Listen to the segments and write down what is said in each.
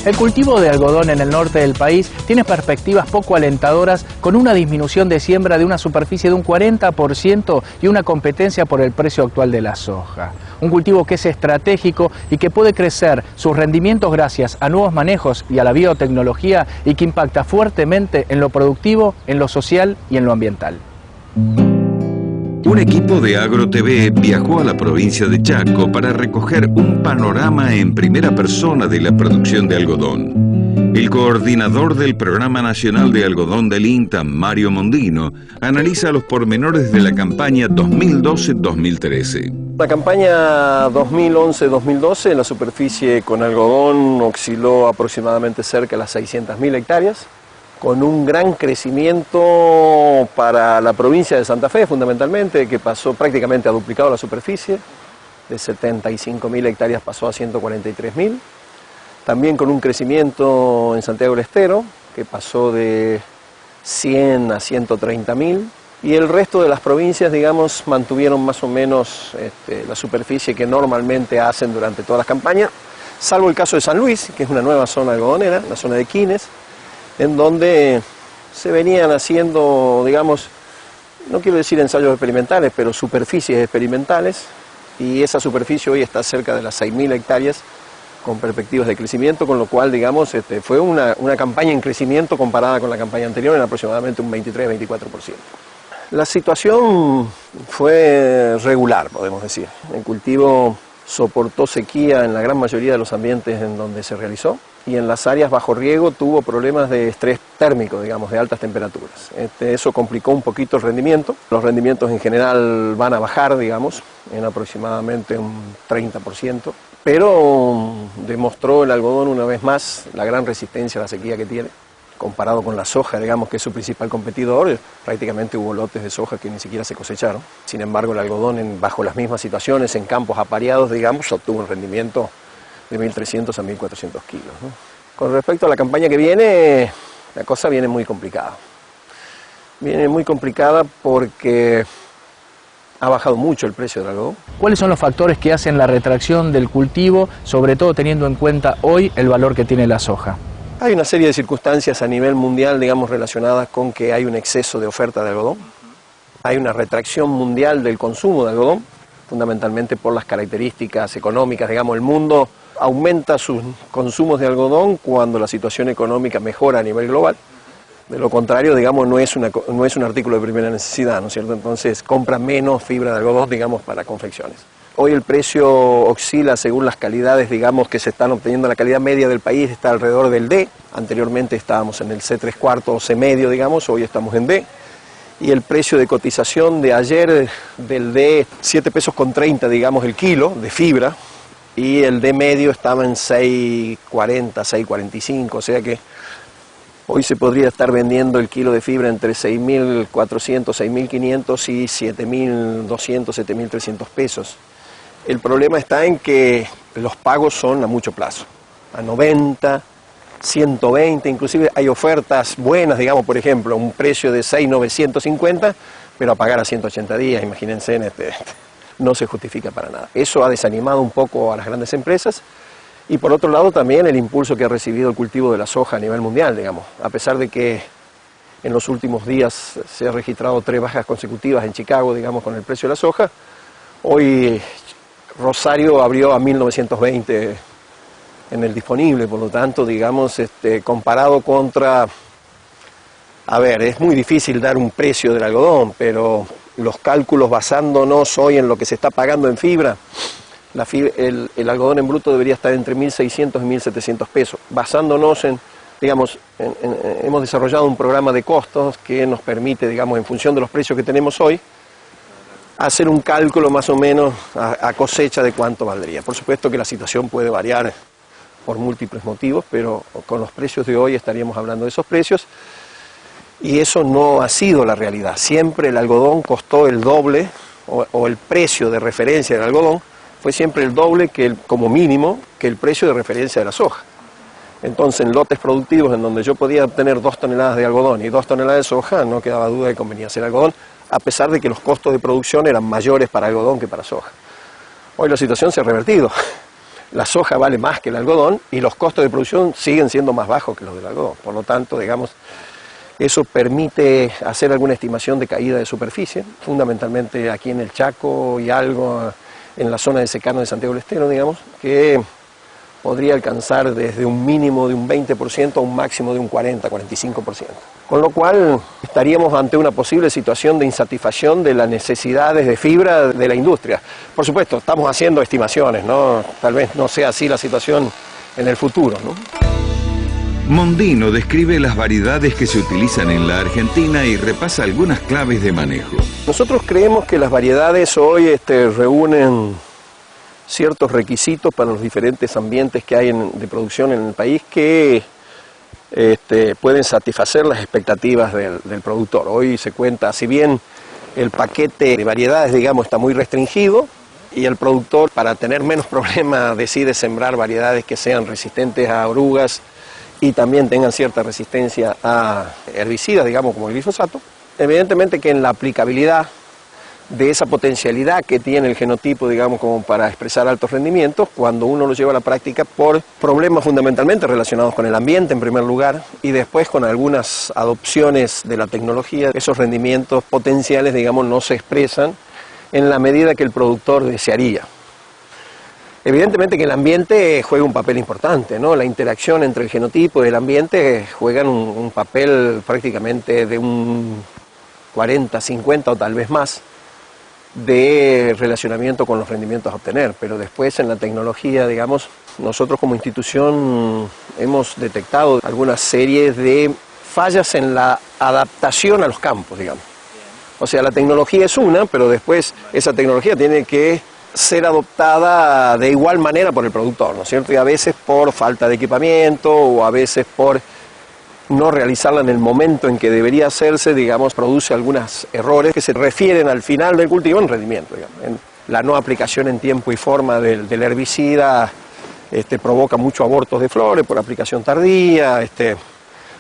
El cultivo de algodón en el norte del país tiene perspectivas poco alentadoras, con una disminución de siembra de una superficie de un 40% y una competencia por el precio actual de la soja. Un cultivo que es estratégico y que puede crecer sus rendimientos gracias a nuevos manejos y a la biotecnología, y que impacta fuertemente en lo productivo, en lo social y en lo ambiental. Un equipo de AgroTV viajó a la provincia de Chaco para recoger un panorama en primera persona de la producción de algodón. El coordinador del Programa Nacional de Algodón del INTA, Mario Mondino, analiza los pormenores de la campaña 2012-2013. La campaña 2011-2012, la superficie con algodón osciló aproximadamente cerca de las 600.000 hectáreas, con un gran crecimiento para la provincia de Santa Fe, fundamentalmente, que pasó prácticamente a duplicado la superficie, de 75.000 hectáreas pasó a 143.000, también con un crecimiento en Santiago del Estero, que pasó de 100 a 130.000, y el resto de las provincias, digamos, mantuvieron más o menos la superficie que normalmente hacen durante todas las campañas, salvo el caso de San Luis, que es una nueva zona algodonera, la zona de Quines, en donde se venían haciendo, digamos, no quiero decir ensayos experimentales, pero superficies experimentales, y esa superficie hoy está cerca de las 6.000 hectáreas con perspectivas de crecimiento, con lo cual, digamos, fue una campaña en crecimiento comparada con la campaña anterior en aproximadamente un 23-24%. La situación fue regular, podemos decir. El cultivo soportó sequía en la gran mayoría de los ambientes en donde se realizó, y en las áreas bajo riego tuvo problemas de estrés térmico, digamos, de altas temperaturas. Eso complicó un poquito el rendimiento. Los rendimientos en general van a bajar, digamos, en aproximadamente un 30%, pero demostró el algodón una vez más la gran resistencia a la sequía que tiene. Comparado con la soja, digamos, que es su principal competidor, prácticamente hubo lotes de soja que ni siquiera se cosecharon. Sin embargo, el algodón, bajo las mismas situaciones, en campos apareados, digamos, obtuvo un rendimiento de 1.300 a 1.400 kilos, ¿no? Con respecto a la campaña que viene, la cosa viene muy complicada. Viene muy complicada porque ha bajado mucho el precio del algodón. ¿Cuáles son los factores que hacen la retracción del cultivo, sobre todo teniendo en cuenta hoy el valor que tiene la soja? Hay una serie de circunstancias a nivel mundial, digamos, relacionadas con que hay un exceso de oferta de algodón. Hay una retracción mundial del consumo de algodón, fundamentalmente por las características económicas. Digamos, el mundo aumenta sus consumos de algodón cuando la situación económica mejora a nivel global. De lo contrario, digamos, no es un artículo de primera necesidad, ¿no es cierto? Entonces compra menos fibra de algodón, digamos, para confecciones. Hoy el precio oscila según las calidades, digamos, que se están obteniendo. La calidad media del país está alrededor del D. Anteriormente estábamos en el C3/4 o C medio, digamos, hoy estamos en D. Y el precio de cotización de ayer del D, 7 pesos con 30, digamos, el kilo de fibra, y el D medio estaba en 6.40, 6.45, o sea que hoy se podría estar vendiendo el kilo de fibra entre 6.400, 6.500 y 7.200, 7.300 pesos. El problema está en que los pagos son a mucho plazo, a 90, 120, inclusive hay ofertas buenas, digamos, por ejemplo, un precio de 6.950, pero a pagar a 180 días, imagínense, no se justifica para nada. Eso ha desanimado un poco a las grandes empresas, y por otro lado también el impulso que ha recibido el cultivo de la soja a nivel mundial, digamos, a pesar de que en los últimos días se ha registrado 3 bajas consecutivas en Chicago, digamos, con el precio de la soja. Hoy Rosario abrió a 1920 en el disponible, por lo tanto, digamos, comparado contra... A ver, es muy difícil dar un precio del algodón, pero los cálculos basándonos hoy en lo que se está pagando en fibra, el algodón en bruto debería estar entre 1.600 y 1.700 pesos. Basándonos en, digamos, hemos desarrollado un programa de costos que nos permite, digamos, en función de los precios que tenemos hoy, hacer un cálculo más o menos a cosecha de cuánto valdría. Por supuesto que la situación puede variar por múltiples motivos, pero con los precios de hoy estaríamos hablando de esos precios, y eso no ha sido la realidad. Siempre el algodón costó el doble, o el precio de referencia del algodón fue siempre el doble, como mínimo, que el precio de referencia de la soja. Entonces, en lotes productivos en donde yo podía obtener 2 toneladas de algodón y 2 toneladas de soja, no quedaba duda de que convenía hacer algodón, a pesar de que los costos de producción eran mayores para algodón que para soja. Hoy la situación se ha revertido. la soja vale más que el algodón y los costos de producción siguen siendo más bajos que los del algodón. Por lo tanto, digamos, eso permite hacer alguna estimación de caída de superficie, fundamentalmente aquí en el Chaco y algo en la zona de secano de Santiago del Estero, digamos, que podría alcanzar desde un mínimo de un 20% a un máximo de un 40-45%. Con lo cual estaríamos ante una posible situación de insatisfacción de las necesidades de fibra de la industria. Por supuesto, estamos haciendo estimaciones, ¿no? Tal vez no sea así la situación en el futuro, ¿no? Mondino describe las variedades que se utilizan en la Argentina y repasa algunas claves de manejo. Nosotros creemos que las variedades hoy reúnen ciertos requisitos para los diferentes ambientes que hay de producción en el país que pueden satisfacer las expectativas del productor. Hoy se cuenta, si bien el paquete de variedades, digamos, está muy restringido y el productor, para tener menos problemas, decide sembrar variedades que sean resistentes a orugas y también tengan cierta resistencia a herbicidas, digamos, como el glifosato. Evidentemente que en la aplicabilidad de esa potencialidad que tiene el genotipo, digamos, como para expresar altos rendimientos, cuando uno lo lleva a la práctica por problemas fundamentalmente relacionados con el ambiente en primer lugar y después con algunas adopciones de la tecnología, esos rendimientos potenciales, digamos, no se expresan en la medida que el productor desearía. Evidentemente que el ambiente juega un papel importante, ¿no? La interacción entre el genotipo y el ambiente juegan un papel prácticamente de un 40, 50 o tal vez más de relacionamiento con los rendimientos a obtener, pero después en la tecnología, digamos, nosotros como institución hemos detectado algunas series de fallas en la adaptación a los campos, digamos. O sea, la tecnología es una, pero después esa tecnología tiene que ser adoptada de igual manera por el productor, ¿no es cierto? Y a veces por falta de equipamiento o a veces por no realizarla en el momento en que debería hacerse, digamos, produce algunos errores que se refieren al final del cultivo en rendimiento, digamos. En la no aplicación en tiempo y forma del herbicida provoca muchos abortos de flores por aplicación tardía,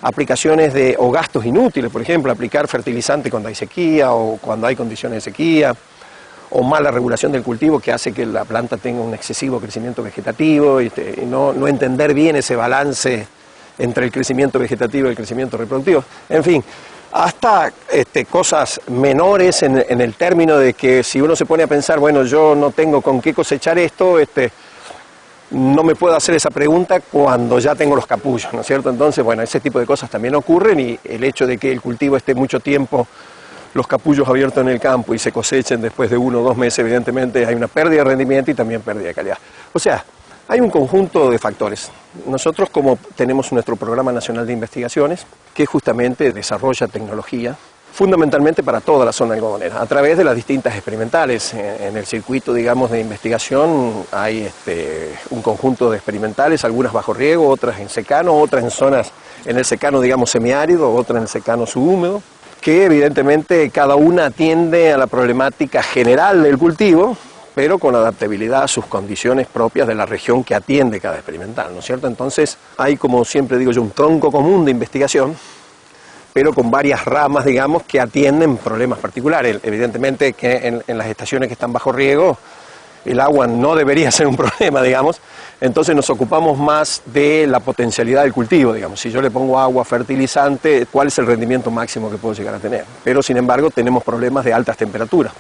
aplicaciones o gastos inútiles, por ejemplo, aplicar fertilizante cuando hay sequía o cuando hay condiciones de sequía, o mala regulación del cultivo que hace que la planta tenga un excesivo crecimiento vegetativo y no entender bien ese balance entre el crecimiento vegetativo y el crecimiento reproductivo. En fin, hasta cosas menores en el término de que si uno se pone a pensar, bueno, yo no tengo con qué cosechar esto, no me puedo hacer esa pregunta cuando ya tengo los capullos, ¿no es cierto? Entonces, bueno, ese tipo de cosas también ocurren y el hecho de que el cultivo esté mucho tiempo los capullos abiertos en el campo y se cosechen después de 1 o 2 meses, evidentemente hay una pérdida de rendimiento y también pérdida de calidad. O sea, hay un conjunto de factores. Nosotros, como tenemos nuestro Programa Nacional de Investigaciones, que justamente desarrolla tecnología, fundamentalmente para toda la zona algodonera, a través de las distintas experimentales. En el circuito, digamos, de investigación hay un conjunto de experimentales, algunas bajo riego, otras en secano, otras en zonas, en el secano, digamos, semiárido, otras en el secano subhúmedo, que evidentemente cada una atiende a la problemática general del cultivo, pero con adaptabilidad a sus condiciones propias de la región que atiende cada experimental, ¿no es cierto? Entonces hay, como siempre digo yo, un tronco común de investigación, pero con varias ramas, digamos, que atienden problemas particulares. Evidentemente que en las estaciones que están bajo riego, el agua no debería ser un problema, digamos, entonces nos ocupamos más de la potencialidad del cultivo, digamos. Si yo le pongo agua, fertilizante, ¿cuál es el rendimiento máximo que puedo llegar a tener? Pero sin embargo tenemos problemas de altas temperaturas.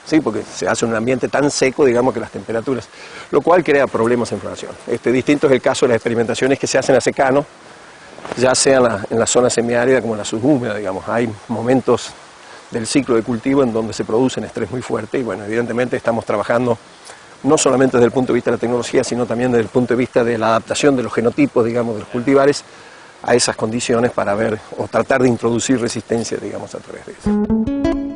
Sí, porque se hace en un ambiente tan seco, digamos, que las temperaturas, lo cual crea problemas en floración. Distinto es el caso de las experimentaciones que se hacen a secano, ya sea en la zona semiárida como en la subhúmeda, digamos. Hay momentos del ciclo de cultivo en donde se produce un estrés muy fuerte y, bueno, evidentemente estamos trabajando no solamente desde el punto de vista de la tecnología, sino también desde el punto de vista de la adaptación de los genotipos, digamos, de los cultivares a esas condiciones para ver o tratar de introducir resistencia, digamos, a través de eso.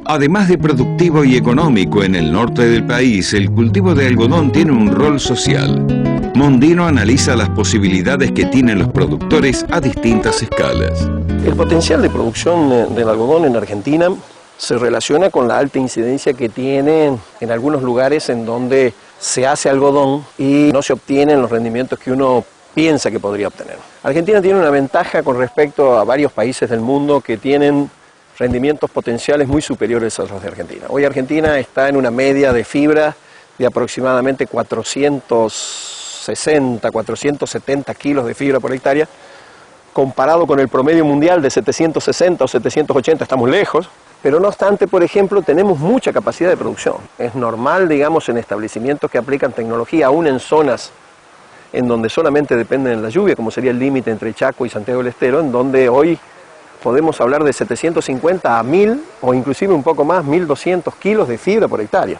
Además de productivo y económico en el norte del país, el cultivo de algodón tiene un rol social. Mondino analiza las posibilidades que tienen los productores a distintas escalas. El potencial de producción del algodón en Argentina se relaciona con la alta incidencia que tiene en algunos lugares en donde se hace algodón y no se obtienen los rendimientos que uno piensa que podría obtener. Argentina tiene una ventaja con respecto a varios países del mundo que tienen rendimientos potenciales muy superiores a los de Argentina. Hoy Argentina está en una media de fibra de aproximadamente 400 460, 470 kilos de fibra por hectárea, comparado con el promedio mundial de 760 o 780, estamos lejos, pero no obstante, por ejemplo, tenemos mucha capacidad de producción. Es normal, digamos, en establecimientos que aplican tecnología, aún en zonas en donde solamente dependen de la lluvia, como sería el límite entre Chaco y Santiago del Estero, en donde hoy podemos hablar de 750 a 1000 o inclusive un poco más, 1200 kilos de fibra por hectárea.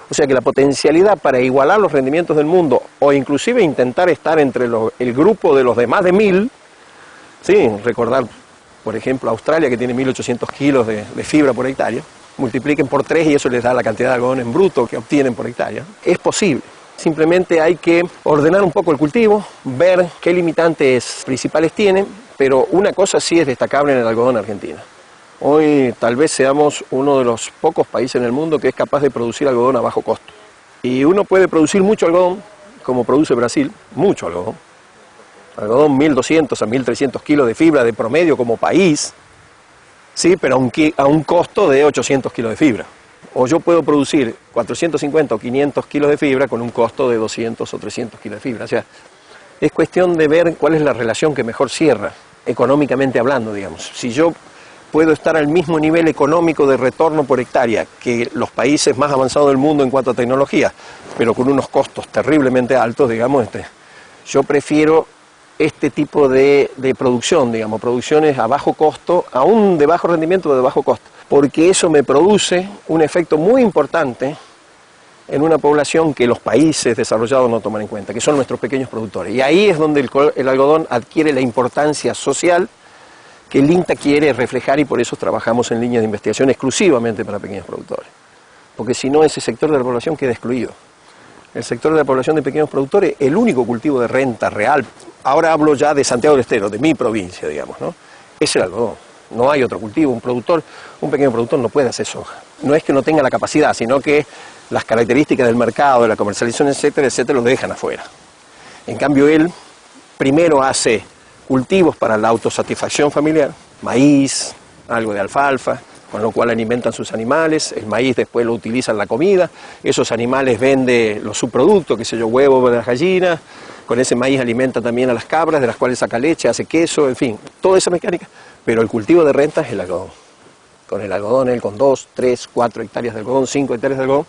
O sea que la potencialidad para igualar los rendimientos del mundo o inclusive intentar estar entre el grupo de los de más de 1000, ¿sí? Recordar, por ejemplo, Australia, que tiene 1800 kilos de fibra por hectárea, multipliquen por 3 y eso les da la cantidad de algodón en bruto que obtienen por hectárea. Es posible. Simplemente hay que ordenar un poco el cultivo, ver qué limitantes principales tienen, pero una cosa sí es destacable en el algodón argentino. Hoy tal vez seamos uno de los pocos países en el mundo que es capaz de producir algodón a bajo costo. Y uno puede producir mucho algodón, como produce Brasil, mucho algodón. Algodón 1200 a 1300 kilos de fibra de promedio como país, sí, pero a un costo de 800 kilos de fibra. O yo puedo producir 450 o 500 kilos de fibra con un costo de 200 o 300 kilos de fibra. O sea, es cuestión de ver cuál es la relación que mejor cierra, económicamente hablando, digamos. Si yo puedo estar al mismo nivel económico de retorno por hectárea que los países más avanzados del mundo en cuanto a tecnología, pero con unos costos terriblemente altos, digamos, yo prefiero este tipo de producción, digamos, producciones a bajo costo, aún de bajo rendimiento o de bajo costo, porque eso me produce un efecto muy importante en una población que los países desarrollados no toman en cuenta, que son nuestros pequeños productores. Y ahí es donde el algodón adquiere la importancia social que el INTA quiere reflejar y por eso trabajamos en líneas de investigación exclusivamente para pequeños productores. Porque si no, ese sector de la población queda excluido. El sector de la población de pequeños productores, el único cultivo de renta real, ahora hablo ya de Santiago del Estero, de mi provincia, digamos, ¿no? Es el algodón. No hay otro cultivo. Un pequeño productor no puede hacer soja. No es que no tenga la capacidad, sino que las características del mercado, de la comercialización, etcétera, etcétera, lo dejan afuera. En cambio, él primero hace cultivos para la autosatisfacción familiar, maíz, algo de alfalfa, con lo cual alimentan sus animales, el maíz después lo utilizan en la comida, esos animales venden los subproductos, qué sé yo, huevos de las gallinas, con ese maíz alimenta también a las cabras, de las cuales saca leche, hace queso, en fin, toda esa mecánica, pero el cultivo de renta es el algodón. Con el algodón, él con 2, 3, 4 hectáreas de algodón, 5 hectáreas de algodón,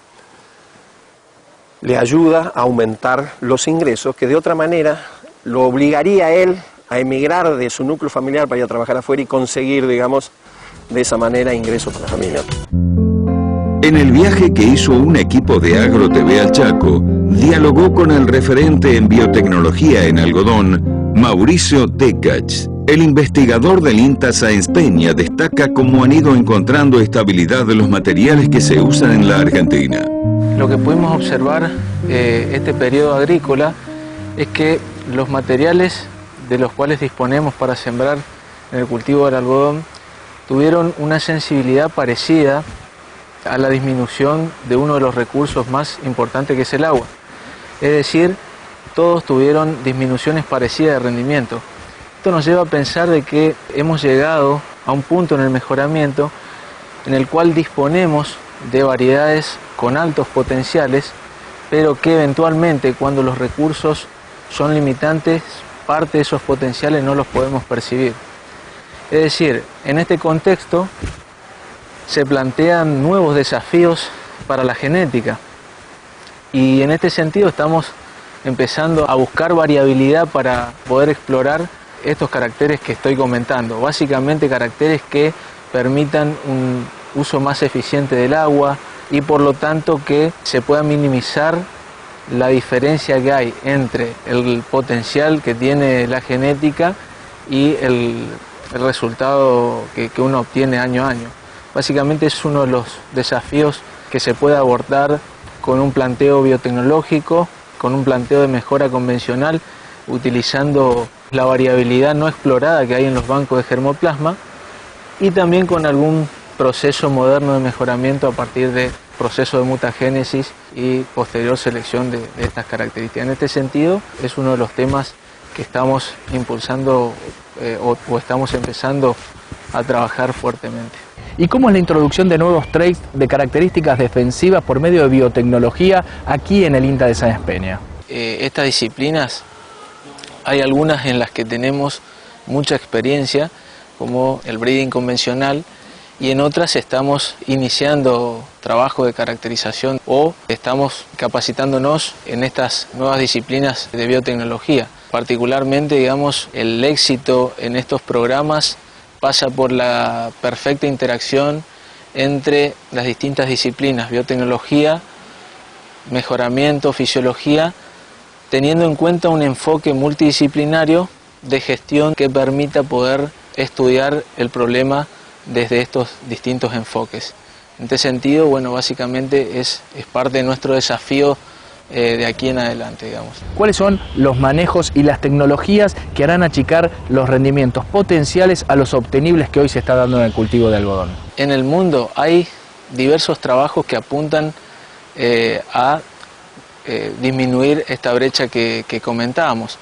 le ayuda a aumentar los ingresos que de otra manera lo obligaría a él a emigrar de su núcleo familiar para ir a trabajar afuera y conseguir, digamos, de esa manera ingresos para la familia. En el viaje que hizo un equipo de AgroTV al Chaco, dialogó con el referente en biotecnología en algodón, Mauricio Decach. El investigador del INTA Sáenz Peña destaca cómo han ido encontrando estabilidad de los materiales que se usan en la Argentina. Lo que pudimos observar este periodo agrícola es que los materiales de los cuales disponemos para sembrar en el cultivo del algodón tuvieron una sensibilidad parecida a la disminución de uno de los recursos más importantes, que es el agua. Es decir, todos tuvieron disminuciones parecidas de rendimiento. Esto nos lleva a pensar de que hemos llegado a un punto en el mejoramiento en el cual disponemos de variedades con altos potenciales, pero que eventualmente, cuando los recursos son limitantes, parte de esos potenciales no los podemos percibir. Es decir, en este contexto se plantean nuevos desafíos para la genética y en este sentido estamos empezando a buscar variabilidad para poder explorar estos caracteres que estoy comentando, básicamente caracteres que permitan un uso más eficiente del agua y por lo tanto que se pueda minimizar la diferencia que hay entre el potencial que tiene la genética y el resultado que uno obtiene año a año. Básicamente es uno de los desafíos que se puede abordar con un planteo biotecnológico, con un planteo de mejora convencional, utilizando la variabilidad no explorada que hay en los bancos de germoplasma y también con algún proceso moderno de mejoramiento a partir de proceso de mutagénesis y posterior selección de estas características. En este sentido, es uno de los temas que estamos impulsando o estamos empezando a trabajar fuertemente. ¿Y cómo es la introducción de nuevos traits de características defensivas por medio de biotecnología aquí en el INTA de Sáenz Peña? estas disciplinas hay algunas en las que tenemos mucha experiencia, como el breeding convencional, y en otras estamos iniciando trabajo de caracterización o estamos capacitándonos en estas nuevas disciplinas de biotecnología. Particularmente, digamos, el éxito en estos programas pasa por la perfecta interacción entre las distintas disciplinas, biotecnología, mejoramiento, fisiología, teniendo en cuenta un enfoque multidisciplinario de gestión que permita poder estudiar el problema desde estos distintos enfoques. En este sentido, bueno, básicamente es parte de nuestro desafío de aquí en adelante, digamos. ¿Cuáles son los manejos y las tecnologías que harán achicar los rendimientos potenciales a los obtenibles que hoy se está dando en el cultivo de algodón? En el mundo hay diversos trabajos que apuntan a disminuir esta brecha que comentábamos.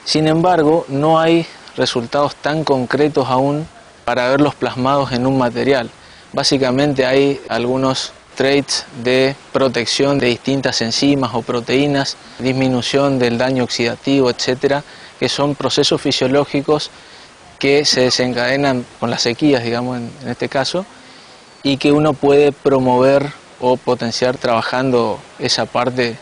Sin embargo, no hay resultados tan concretos aún para verlos plasmados en un material. Básicamente hay algunos traits de protección de distintas enzimas o proteínas, disminución del daño oxidativo, etcétera, que son procesos fisiológicos que se desencadenan con las sequías, digamos, en este caso, y que uno puede promover o potenciar trabajando esa parte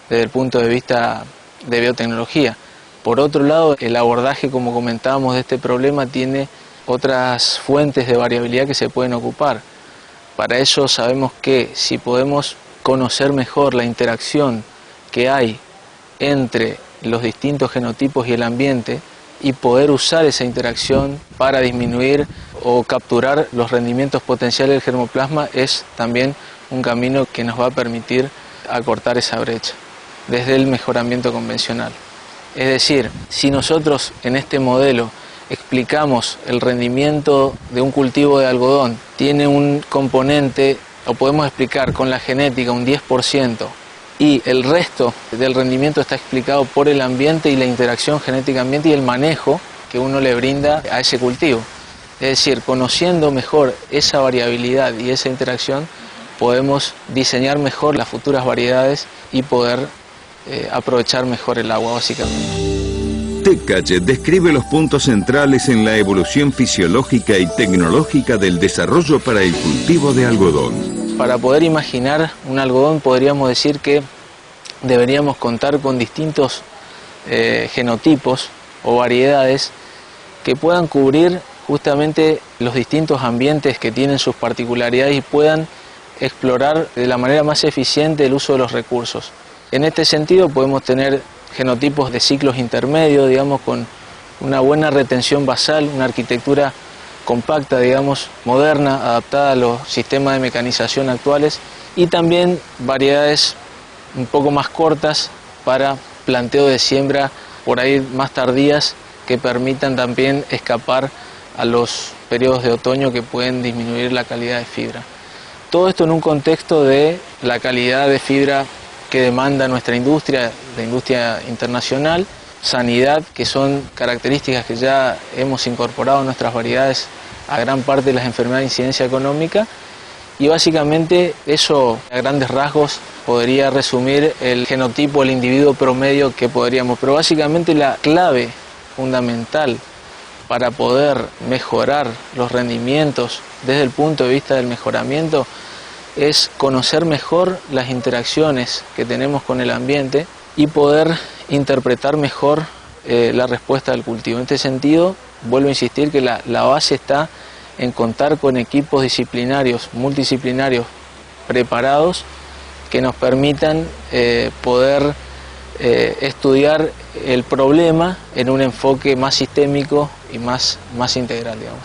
desde el punto de vista de biotecnología. Por otro lado, el abordaje, como comentábamos, de este problema tiene otras fuentes de variabilidad que se pueden ocupar. Para eso sabemos que si podemos conocer mejor la interacción que hay entre los distintos genotipos y el ambiente y poder usar esa interacción para disminuir o capturar los rendimientos potenciales del germoplasma, es también un camino que nos va a permitir acortar esa brecha desde el mejoramiento convencional. Es decir, si nosotros en este modelo explicamos el rendimiento de un cultivo de algodón, tiene un componente, o podemos explicar con la genética un 10%, y el resto del rendimiento está explicado por el ambiente y la interacción genética-ambiente y el manejo que uno le brinda a ese cultivo. Es decir, conociendo mejor esa variabilidad y esa interacción, podemos diseñar mejor las futuras variedades y poder aprovechar mejor el agua, básicamente. TechCatch describe los puntos centrales en la evolución fisiológica y tecnológica del desarrollo para el cultivo de algodón. Para poder imaginar un algodón, podríamos decir que deberíamos contar con distintos genotipos o variedades que puedan cubrir justamente los distintos ambientes que tienen sus particularidades y puedan explorar de la manera más eficiente el uso de los recursos. En este sentido podemos tener genotipos de ciclos intermedios, digamos, con una buena retención basal, una arquitectura compacta, digamos, moderna, adaptada a los sistemas de mecanización actuales, y también variedades un poco más cortas para planteo de siembra por ahí más tardías, que permitan también escapar a los periodos de otoño que pueden disminuir la calidad de fibra. Todo esto en un contexto de la calidad de fibra que demanda nuestra industria, la industria internacional, sanidad, que son características que ya hemos incorporado en nuestras variedades a gran parte de las enfermedades de incidencia económica, y básicamente eso a grandes rasgos podría resumir el genotipo, el individuo promedio que podríamos, pero básicamente la clave fundamental para poder mejorar los rendimientos desde el punto de vista del mejoramiento es conocer mejor las interacciones que tenemos con el ambiente y poder interpretar mejor la respuesta del cultivo. En este sentido, vuelvo a insistir que la base está en contar con equipos disciplinarios, multidisciplinarios preparados que nos permitan poder estudiar el problema en un enfoque más sistémico y más integral, digamos.